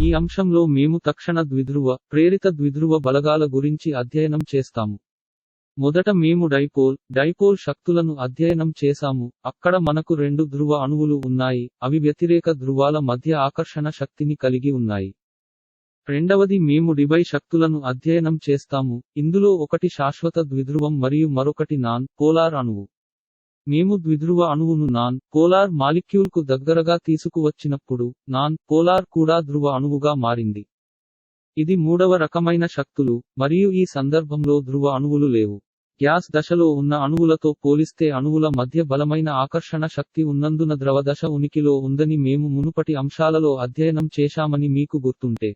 ఈ అంశంలో మేము తక్షణ ద్విధ్రువ, ప్రేరిత ద్విధ్రువ బలగాల గురించి అధ్యయనం చేస్తాము. మొదట మేము డైపోల్ శక్తులను అధ్యయనం చేశాము. అక్కడ మనకు రెండు ధ్రువ అణువులు ఉన్నాయి, అవి వ్యతిరేక ధ్రువాల మధ్య ఆకర్షణ శక్తిని కలిగి ఉన్నాయి. రెండవది మేము డిబై శక్తులను అధ్యయనం చేస్తాము. ఇందులో ఒకటి శాశ్వత ద్విధ్రువం మరియు మరొకటి నాన్ పోలార్ అణువు. మేము ద్విధ్రువ అణువును నాన్ పోలార్ మాలిక్యూల్కు దగ్గరగా తీసుకువచ్చినప్పుడు నాన్ పోలార్ కూడా ధ్రువ అణువుగా మారింది. ఇది మూడవ రకమైన శక్తులు, మరియు ఈ సందర్భంలో ధ్రువ అణువులు లేవు. గ్యాస్ దశలో ఉన్న అణువులతో పోలిస్తే అణువుల మధ్య బలమైన ఆకర్షణ శక్తి ఉన్నందున ద్రవ దశ ఉనికిలో ఉందని మేము మునుపటి అంశాలలో అధ్యయనం చేశామని మీకు గుర్తుంటే.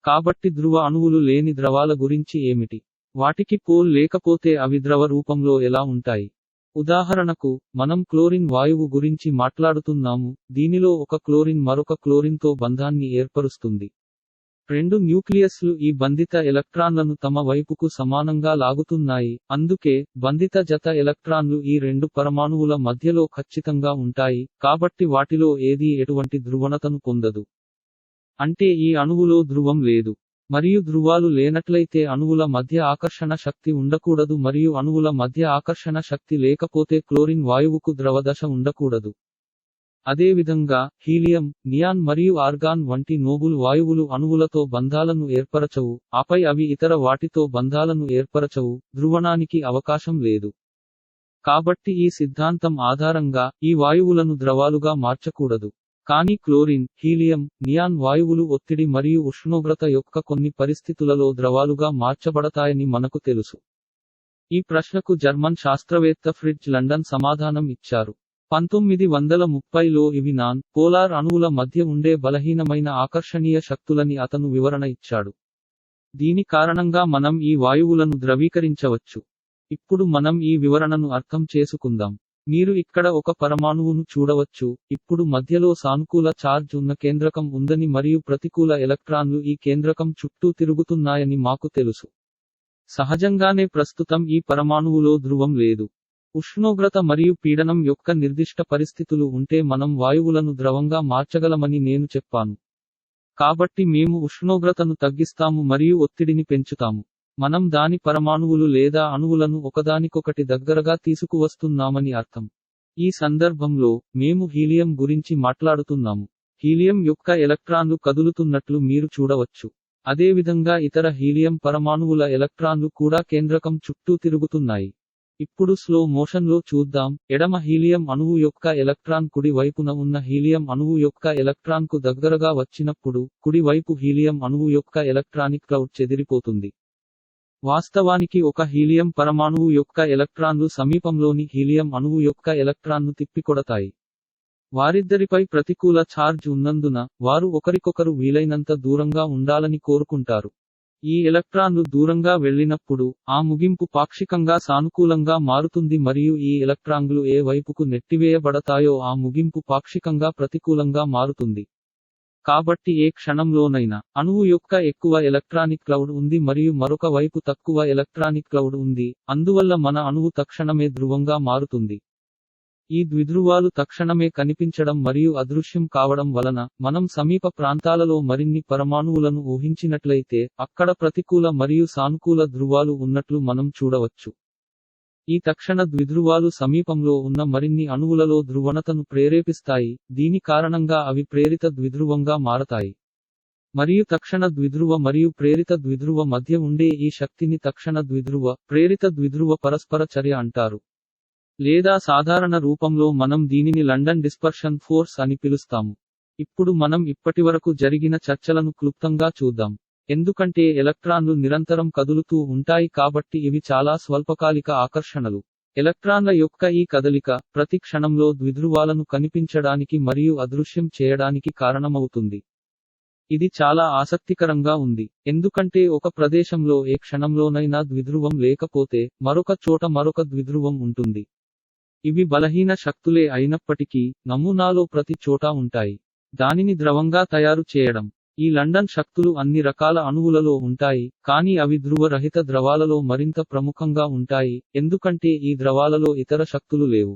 కాబట్టి ధ్రువ అణువులు లేని ద్రవాల గురించి ఏమిటి? వాటికి పోల్ లేకపోతే అవి ద్రవ రూపంలో ఎలా ఉంటాయి? ఉదాహరణకు, మనం క్లోరిన్ వాయువు గురించి మాట్లాడుతున్నాము. దీనిలో ఒక క్లోరిన్ మరొక క్లోరిన్తో బంధాన్ని ఏర్పరుస్తుంది. రెండు న్యూక్లియస్లు ఈ బంధిత ఎలక్ట్రాన్లను తమ వైపుకు సమానంగా లాగుతున్నాయి, అందుకే బంధిత జత ఎలక్ట్రాన్లు ఈ రెండు పరమాణువుల మధ్యలో ఖచ్చితంగా ఉంటాయి, కాబట్టి వాటిలో ఏదీ ఎటువంటి ధ్రువణతను పొందదు. అంటే ఈ అణువులో ధ్రువం లేదు. మరియు ధ్రువాలు లేనట్లయితే అణువుల మధ్య ఆకర్షణ శక్తి ఉండకూడదు, మరియు అణువుల మధ్య ఆకర్షణ శక్తి లేకపోతే క్లోరిన్ వాయువుకు ద్రవ దశ ఉండకూడదు. అదేవిధంగా, హీలియం, నియాన్ మరియు ఆర్గాన్ వంటి నోబుల్ వాయువులు అణువులతో బంధాలను ఏర్పరచవు, ఆపై అవి ఇతర వాటితో బంధాలను ఏర్పరచవు, ధ్రువణానికి అవకాశం లేదు. కాబట్టి ఈ సిద్ధాంతం ఆధారంగా, ఈ వాయువులను ద్రవాలుగా మార్చకూడదు. కానీ క్లోరిన్, హీలియం, నియాన్ వాయువులు ఒత్తిడి మరియు ఉష్ణోగ్రత యొక్క కొన్ని పరిస్థితులలో ద్రవాలుగా మార్చబడతాయని మనకు తెలుసు. ఈ ప్రశ్నకు జర్మన్ శాస్త్రవేత్త ఫ్రిడ్జ్ లండన్ సమాధానం ఇచ్చారు. 1930లో ఇవి నాన్ పోలార్ అణువుల మధ్య ఉండే బలహీనమైన ఆకర్షణీయ శక్తులని అతను వివరణ ఇచ్చాడు. దీని కారణంగా మనం ఈ వాయువులను ద్రవీకరించవచ్చు. ఇప్పుడు మనం ఈ వివరణను అర్థం చేసుకుందాం. మీరు ఇక్కడ ఒక పరమాణువును చూడవచ్చు. ఇప్పుడు మధ్యలో సానుకూల ఛార్జ్ ఉన్న కేంద్రకం ఉందని మరియు ప్రతికూల ఎలక్ట్రాన్లు ఈ కేంద్రకం చుట్టూ తిరుగుతున్నాయని మాకు తెలుసు. సహజంగానే ప్రస్తుతం ఈ పరమాణువులో ధ్రువం లేదు. ఉష్ణోగ్రత మరియు పీడనం యొక్క నిర్దిష్ట పరిస్థితులు ఉంటే మనం వాయువులను ద్రవంగా మార్చగలమని నేను చెప్పాను. కాబట్టి మేము ఉష్ణోగ్రతను తగ్గిస్తాము మరియు ఒత్తిడిని పెంచుతాము. మనం దాని పరమాణువులు లేదా అణువులను ఒకదానికొకటి దగ్గరగా తీసుకువస్తున్నామని అర్థం. ఈ సందర్భంలో, మేము హీలియం గురించి మాట్లాడుతున్నాము. హీలియం యొక్క ఎలక్ట్రాన్లు కదులుతున్నట్లు మీరు చూడవచ్చు. అదేవిధంగా ఇతర హీలియం పరమాణువుల ఎలక్ట్రాన్లు కూడా కేంద్రకం చుట్టూ తిరుగుతున్నాయి. ఇప్పుడు స్లో మోషన్లో చూద్దాం. ఎడమ హీలియం అణువు యొక్క ఎలక్ట్రాన్ కుడి వైపున ఉన్న హీలియం అణువు యొక్క ఎలక్ట్రాన్కు దగ్గరగా వచ్చినప్పుడు, కుడి వైపు హీలియం అణువు యొక్క ఎలక్ట్రానిక్ క్లౌడ్ చెదిరిపోతుంది. వాస్తవానికి ఒక హీలియం పరమాణువు యొక్క ఎలక్ట్రాన్లు సమీపంలోని హీలియం అణువు యొక్క ఎలక్ట్రాన్ను తిప్పికొడతాయి. వారిద్దరిపై ప్రతికూల ఛార్జ్ ఉన్నందున, వారు ఒకరికొకరు వీలైనంత దూరంగా ఉండాలని కోరుకుంటారు. ఈ ఎలక్ట్రాన్లు దూరంగా వెళ్ళినప్పుడు, ఆ ముగింపు పాక్షికంగా సానుకూలంగా మారుతుంది మరియు ఈ ఎలక్ట్రాన్లు ఏ వైపుకు నెట్టివేయబడతాయో ఆ ముగింపు పాక్షికంగా ప్రతికూలంగా మారుతుంది. కాబట్టి ఏ క్షణంలోనైనా, అణువు యొక్క ఎక్కువ ఎలక్ట్రానిక్ క్లౌడ్ ఉంది మరియు మరొక వైపు తక్కువ ఎలక్ట్రానిక్ క్లౌడ్ ఉంది, అందువల్ల మన అణువు తక్షణమే ధ్రువంగా మారుతుంది. ఈ ద్విధ్రువాలు తక్షణమే కనిపించడం మరియు అదృశ్యం కావడం వలన, మనం సమీప ప్రాంతాలలో మరిన్ని పరమాణువులను ఊహించినట్లయితే, అక్కడ ప్రతికూల మరియు సానుకూల ధ్రువాలు ఉన్నట్లు మనం చూడవచ్చు. ఈ తక్షణ ద్విధ్రువాలు సమీపంలో ఉన్న మరిన్ని అణువులలో ధ్రువణతను ప్రేరేపిస్తాయి, దీని కారణంగా అవి ప్రేరిత ద్విధ్రువంగా మారతాయి. మరియు తక్షణ ద్విధ్రువ మరియు ప్రేరిత ద్విధ్రువ మధ్య ఉండే ఈ శక్తిని తక్షణ ద్విధ్రువ, ప్రేరిత ద్విధ్రువ పరస్పర చర్య అంటారు. లేదా సాధారణ రూపంలో మనం దీనిని లండన్ డిస్పర్షన్ ఫోర్స్ అని పిలుస్తాము. ఇప్పుడు మనం ఇప్పటివరకు జరిగిన చర్చలను క్లుప్తంగా చూద్దాం. ఎందుకంటే ఎలక్ట్రాన్లు నిరంతరం కదులుతూ ఉంటాయి కాబట్టి ఇవి చాలా స్వల్పకాలిక ఆకర్షణలు. ఎలక్ట్రాన్ల యొక్క ఈ కదలిక, ప్రతి క్షణంలో ద్విధ్రువాలను కనిపించడానికి మరియు అదృశ్యం చేయడానికి కారణమవుతుంది. ఇది చాలా ఆసక్తికరంగా ఉంది, ఎందుకంటే ఒక ప్రదేశంలో ఏ క్షణంలోనైనా ద్విధ్రువం లేకపోతే, మరొక చోట మరొక ద్విధ్రువం ఉంటుంది. ఇవి బలహీన శక్తులే అయినప్పటికీ, నమూనాలో ప్రతి చోటా ఉంటాయి. దానిని ద్రవంగా తయారు చేయడం. ఈ లండన్ శక్తులు అన్ని రకాల అణువులలో ఉంటాయి, కానీ అవి ధ్రువ రహిత ద్రవాలలో మరింత ప్రముఖంగా ఉంటాయి, ఎందుకంటే ఈ ద్రవాలలో ఇతర శక్తులు లేవు.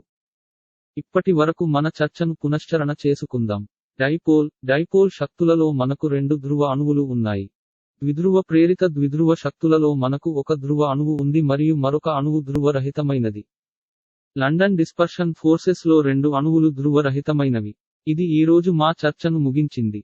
ఇప్పటి వరకు మన చర్చను పునశ్చరణ చేసుకుందాం. డైపోల్ శక్తులలో మనకు రెండు ధ్రువ అణువులు ఉన్నాయి. ద్విధ్రువ ప్రేరిత ద్విధ్రువ శక్తులలో మనకు ఒక ధ్రువ అణువు ఉంది మరియు మరొక అణువు ధ్రువ రహితమైనది. లండన్ డిస్పర్షన్ ఫోర్సెస్ లో రెండు అణువులు ధ్రువ రహితమైనవి. ఇది ఈరోజు మా చర్చను ముగించింది.